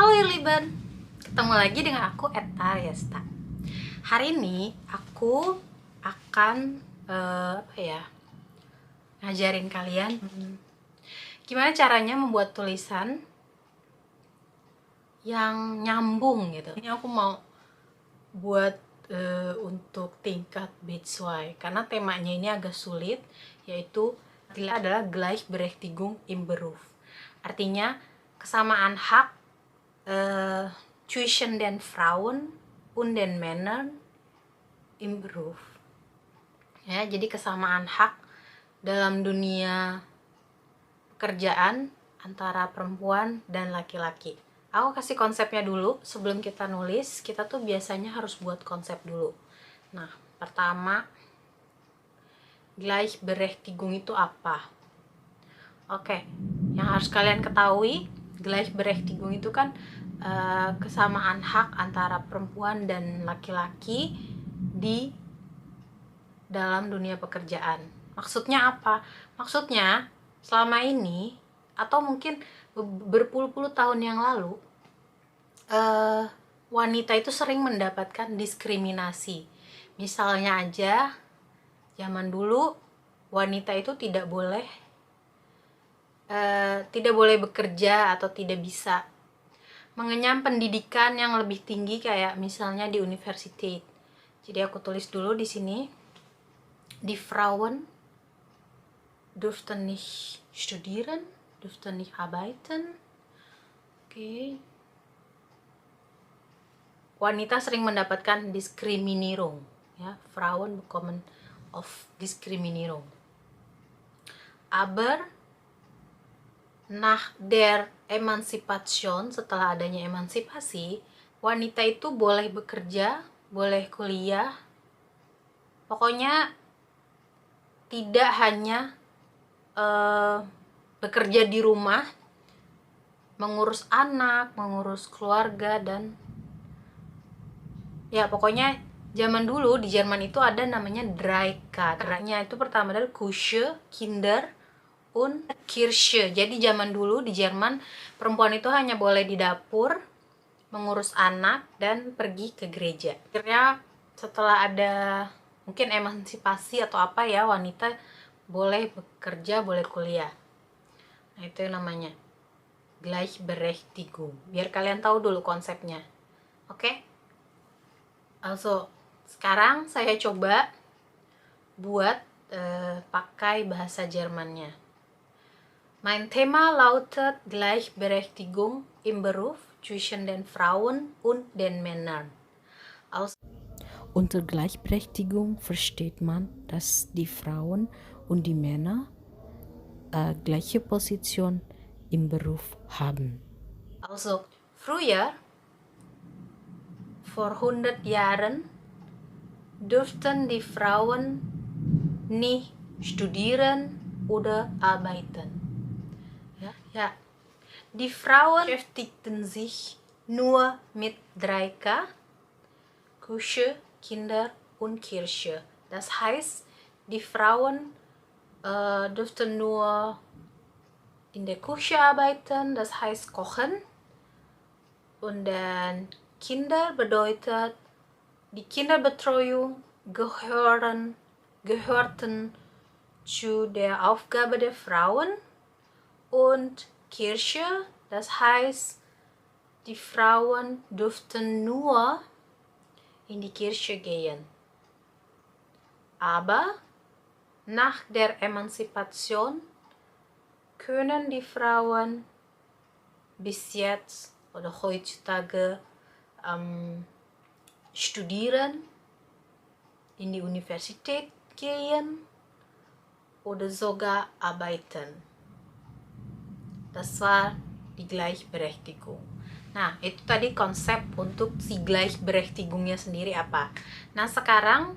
Halo Liban, ketemu lagi dengan aku Eta Yesta. Hari ini aku akan ngajarin kalian gimana caranya membuat tulisan yang nyambung gitu. Ini aku mau buat untuk tingkat B2 karena temanya ini agak sulit, yaitu adalah Gleichberechtigung im Beruf. Artinya kesamaan hak zwischen den Frauen und den Männern im Beruf. Ya, jadi kesamaan hak dalam dunia pekerjaan antara perempuan dan laki-laki. Aku kasih konsepnya dulu sebelum kita nulis. Kita tuh biasanya harus buat konsep dulu. Nah, pertama, Gleichberechtigung itu apa? Oke, yang harus kalian ketahui, Gleichberechtigung itu kan kesamaan hak antara perempuan dan laki-laki di dalam dunia pekerjaan. Maksudnya apa? Maksudnya selama ini atau mungkin berpuluh-puluh tahun yang lalu, wanita itu sering mendapatkan diskriminasi. Misalnya aja zaman dulu wanita itu tidak boleh bekerja atau tidak bisa mengenyam pendidikan yang lebih tinggi kayak misalnya di universitas. Jadi aku tulis dulu di sini. Die Frauen durften nicht studieren, durften nicht arbeiten. Oke. Wanita sering mendapatkan Diskriminierung, ya. Frauen bekommen of Diskriminierung. Aber nach der Emanzipation, setelah adanya emansipasi, wanita itu boleh bekerja, boleh kuliah, pokoknya tidak hanya bekerja di rumah, mengurus anak, mengurus keluarga, dan ya pokoknya zaman dulu di Jerman itu ada namanya Dreika. Karena itu pertama adalah Küche, Kinder, und Kirche. Jadi zaman dulu di Jerman perempuan itu hanya boleh di dapur, mengurus anak, dan pergi ke gereja. Akhirnya setelah ada mungkin emansipasi atau apa ya, wanita boleh bekerja, boleh kuliah. Nah, itu yang namanya Gleichberechtigung. Biar kalian tahu dulu konsepnya. Oke? Also, sekarang saya coba buat pakai bahasa Jermannya. Mein Thema lautet Gleichberechtigung im Beruf zwischen den Frauen und den Männern. Unter Gleichberechtigung versteht man, dass die Frauen und die Männer gleiche Position im Beruf haben. Also, früher, vor 100 Jahren, durften die Frauen nicht studieren oder arbeiten. Ja. Die Frauen beschäftigten sich nur mit Dreika, Küche, Kinder und Kirche. Das heißt, die Frauen durften nur in der Küche arbeiten, das heißt kochen. Und dann Kinder bedeutet, die Kinderbetreuung gehörten zu der Aufgabe der Frauen. Und Kirche, das heißt, die Frauen durften nur in die Kirche gehen. Aber nach der Emanzipation können die Frauen bis jetzt oder heutzutage studieren, in die Universität gehen oder sogar arbeiten. Das war die Gleichberechtigung. Nah, itu tadi konsep untuk si Gleichberechtigungnya sendiri apa. Nah, sekarang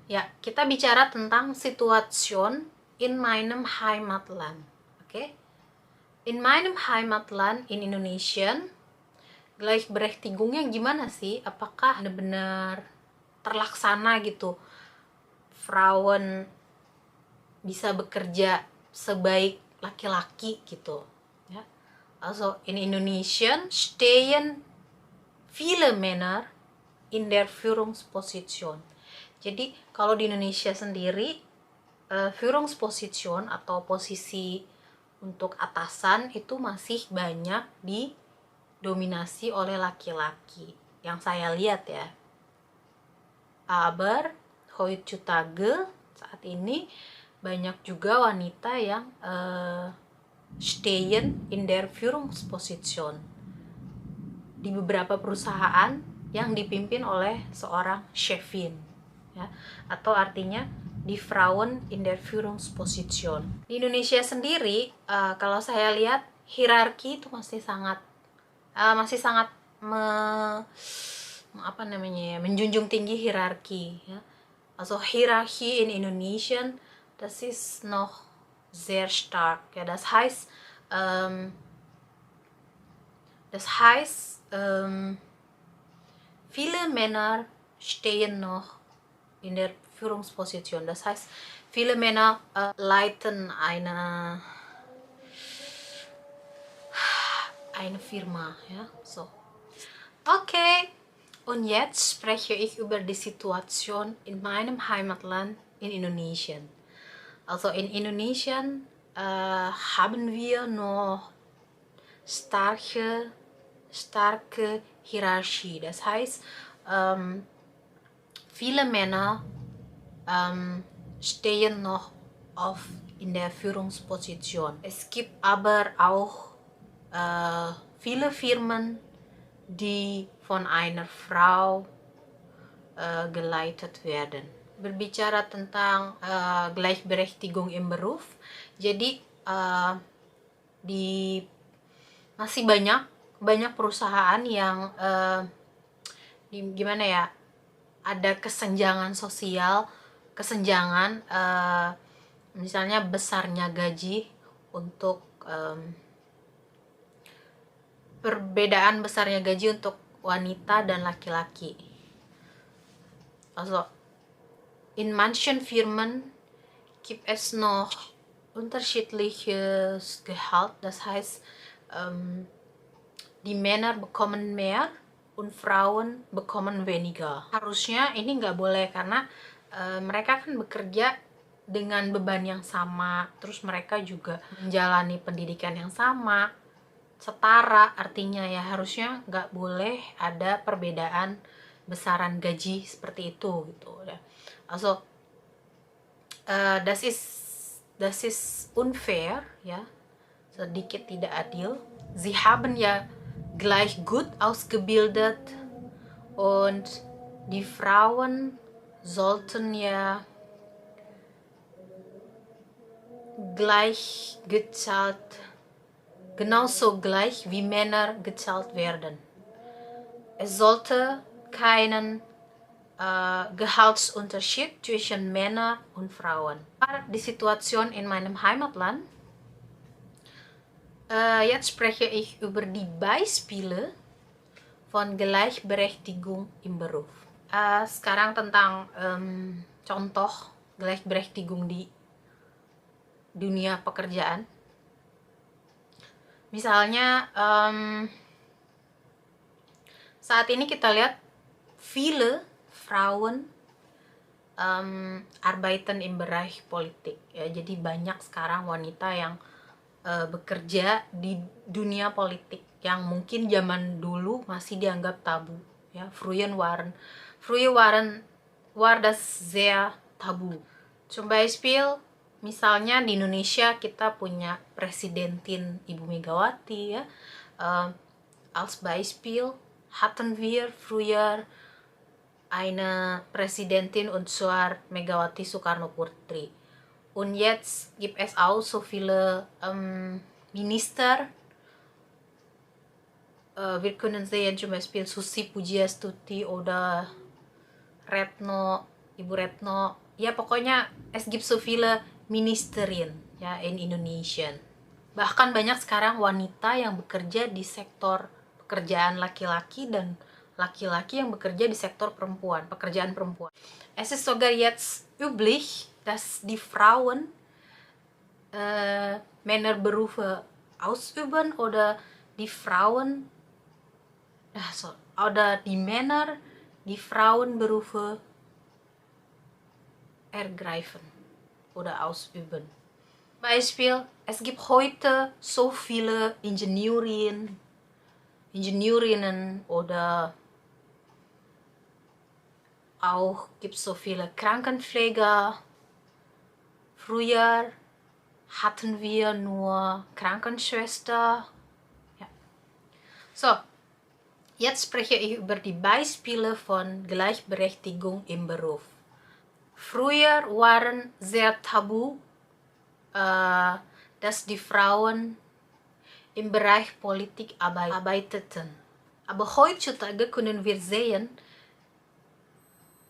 ya, kita bicara tentang Situation in meinem Heimatland. Oke? In meinem Heimatland in Indonesian, Gleichberechtigungnya gimana sih? Apakah benar-benar terlaksana gitu? Frauen bisa bekerja sebaik laki-laki gitu. Ja? Also in Indonesien stehen viele Männer in der Führungsposition. Jadi kalau di Indonesia sendiri Führungsposition atau posisi untuk atasan itu masih banyak didominasi oleh laki-laki yang saya lihat ya. Aber heutzutage saat ini banyak juga wanita yang stehen in der Führungsposition di beberapa perusahaan yang dipimpin oleh seorang Chefin ya, atau artinya die Frauen in der Führungsposition. Di Indonesia sendiri kalau saya lihat hierarki itu masih sangat menjunjung tinggi hierarki ya. Also Hierarchie in Indonesian, das ist noch sehr stark. Ja, das heißt, viele Männer stehen noch in der Führungsposition. Das heißt, viele Männer leiten eine Firma. Ja, so. Okay. Und jetzt spreche ich über die Situation in meinem Heimatland in Indonesien. Also in Indonesien haben wir noch starke Hierarchie. Das heißt, viele Männer stehen noch in der Führungsposition. Es gibt aber auch viele Firmen, die von einer Frau geleitet werden. Berbicara tentang Gleichberechtigung im Beruf, jadi masih banyak perusahaan yang gimana ya, ada kesenjangan sosial, misalnya besarnya gaji untuk perbedaan besarnya gaji untuk wanita dan laki-laki. Also in manchen Firmen gibt es noch unterschiedliches Gehalt. Das heißt, die Männer bekommen mehr und Frauen bekommen weniger. Harusnya ini nggak boleh karena mereka kan bekerja dengan beban yang sama, terus mereka juga menjalani pendidikan yang sama, setara, artinya ya harusnya nggak boleh ada perbedaan besaran gaji seperti itu gitu ya. Also das ist unfair ya, sedikit tidak adil. Sie haben ja gleich gut ausgebildet und die Frauen sollten ja gleich gezahlt, genauso gleich wie Männer gezahlt werden. Es sollte keinen Gehaltsunterschied zwischen Männern und Frauen. Die Situation in meinem Heimatland. Jetzt spreche ich über die Beispiele von Gleichberechtigung im Beruf. Sekarang tentang contoh Gleichberechtigung di dunia pekerjaan. Misalnya saat ini kita lihat viele Frauen arbeiten im Bereich Politik ya, jadi banyak sekarang wanita yang bekerja di dunia politik yang mungkin zaman dulu masih dianggap tabu ya. Früher war das sehr tabu. Zum Beispiel misalnya di Indonesia kita punya Presidentin Ibu Megawati ya. Als Beispiel hatten wir früher eine Präsidentin und zwar Megawati Soekarno-Putri. Und jetzt gibt es auch so viele Minister. Wir können sehen zum Beispiel Susi Pujiastuti oder Ibu Retno. Ja, pokoknya es gibt so viele Ministerien ya in Indonesia. Bahkan banyak sekarang wanita yang bekerja di sektor pekerjaan laki-laki dan laki-laki yang bekerja di sektor pekerjaan perempuan. Es ist sogar jetzt üblich, dass die Frauen Männerberufe ausüben oder die Frauen, oder die Männer die Frauenberufe ergreifen oder ausüben. Beispiel, es gibt heute so viele Ingenieurinnen oder auch gibt es so viele Krankenpfleger. Früher hatten wir nur Krankenschwester. Ja. So, jetzt spreche ich über die Beispiele von Gleichberechtigung im Beruf. Früher waren sehr tabu, dass die Frauen im Bereich Politik arbeiteten. Aber heutzutage können wir sehen,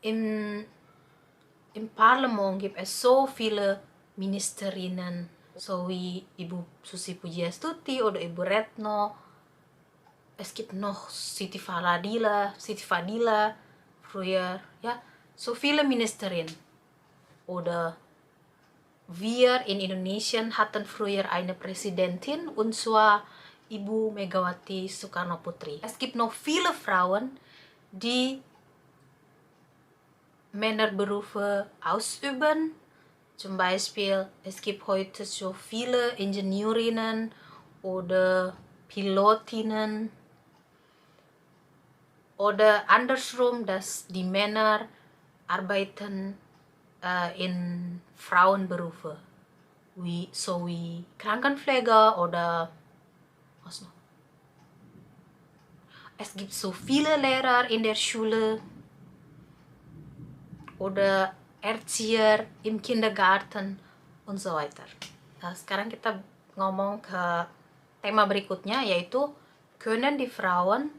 im Parlement gibt es so viele Ministerinnen, so wie Ibu Susi Pujiastuti oder Ibu Retno. Es gibt noch Siti Fadila früher, ja, so viele Ministerinnen. Oder wir in Indonesien hatten früher eine Präsidentin, und zwar Ibu Megawati Soekarno Putri. Es gibt noch viele Frauen, die Männerberufe ausüben. Zum Beispiel, es gibt heute so viele Ingenieurinnen oder Pilotinnen. Oder andersrum, dass die Männer arbeiten in Frauenberufe, wie Krankenpfleger oder was noch. Es gibt so viele Lehrer in der Schule oder Erzieher im Kindergarten und so weiter. Nah, sekarang kita ngomong ke tema berikutnya, yaitu können die Frauen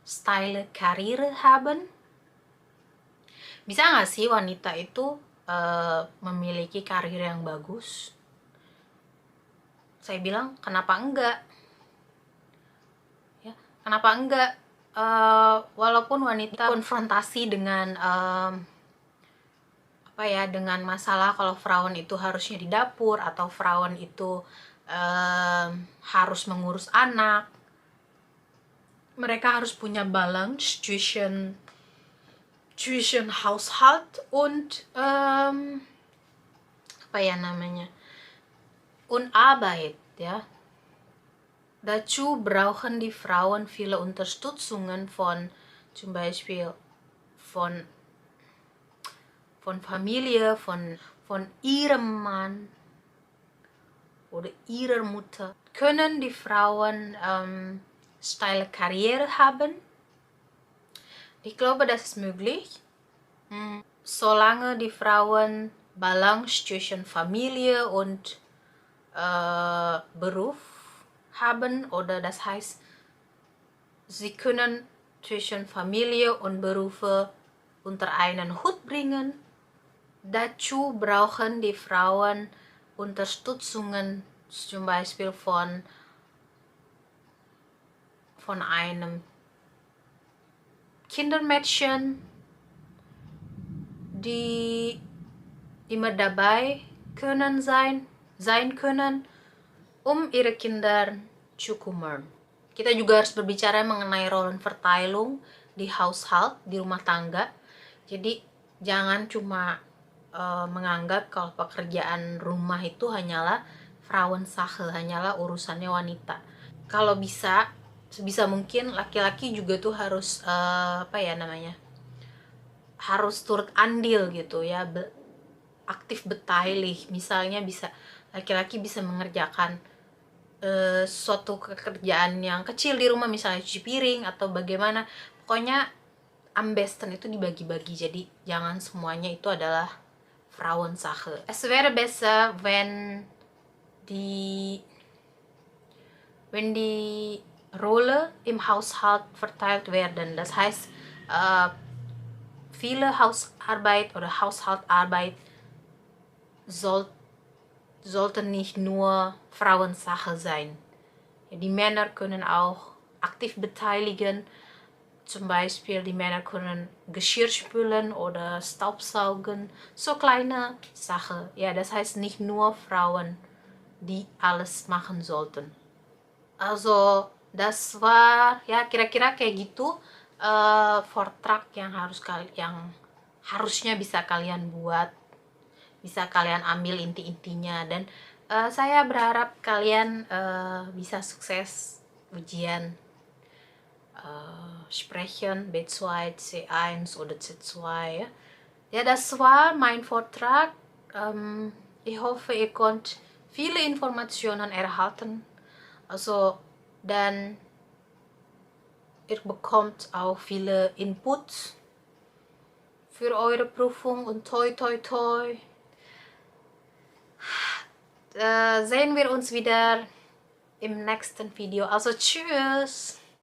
Style Karriere haben? Bisa nggak sih wanita itu memiliki karir yang bagus? Saya bilang, kenapa enggak? Ya, kenapa enggak? Walaupun wanita konfrontasi dengan dengan masalah kalau Frauen itu harusnya di dapur atau Frauen itu harus mengurus anak. Mereka harus punya balance zwischen Haushalt und und Arbeit, ja. Dazu brauchen die Frauen viele Unterstützungen von zum Beispiel von Familie, von ihrem Mann oder ihrer Mutter. Können die Frauen steile Karriere haben? Ich glaube, das ist möglich, solange die Frauen Balance zwischen Familie und Beruf haben, oder das heißt, sie können zwischen Familie und Berufe unter einen Hut bringen. Dazu brauchen die Frauen Unterstützungen, zum Beispiel von einem Kindermädchen, die immer dabei sein können, ihre Kinder zu kümmern. Kita juga harus berbicara mengenai Rollenverteilung di household, di rumah tangga. Jadi jangan cuma menganggap kalau pekerjaan rumah itu hanyalah Frauensache, hanyalah urusannya wanita. Kalau bisa, sebisa mungkin laki-laki juga tuh harus harus turut andil gitu ya, aktif beteilig. Misalnya laki-laki bisa mengerjakan suatu pekerjaan yang kecil di rumah, misalnya cuci piring atau bagaimana. Pokoknya ambesten itu dibagi-bagi, jadi jangan semuanya itu adalah Frauensache. Es wäre besser, wenn die Rolle im Haushalt verteilt werden. Das heißt, viele Hausarbeit oder Haushaltarbeit sollten nicht nur Frauensache sein. Die Männer können auch aktiv beteiligen. Zum Beispiel, die Männer können Geschirr spülen oder Staubsaugen. So kleine Sache. Ja, das heißt nicht nur Frauen die alles machen sollten. Also das war ya kira-kira kayak gitu Vortrag yang harusnya bisa kalian buat, bisa kalian ambil inti-intinya, dan saya berharap kalian bisa sukses ujian Sprechen B2, C1 oder C2 ya. Ja, das war mein Vortrag. Ich hoffe, ihr könnt viele Informationen erhalten. Also, dann ihr bekommt auch viele Inputs für eure Prüfung und toi toi toi. Sehen wir uns wieder im nächsten Video. Also tschüss!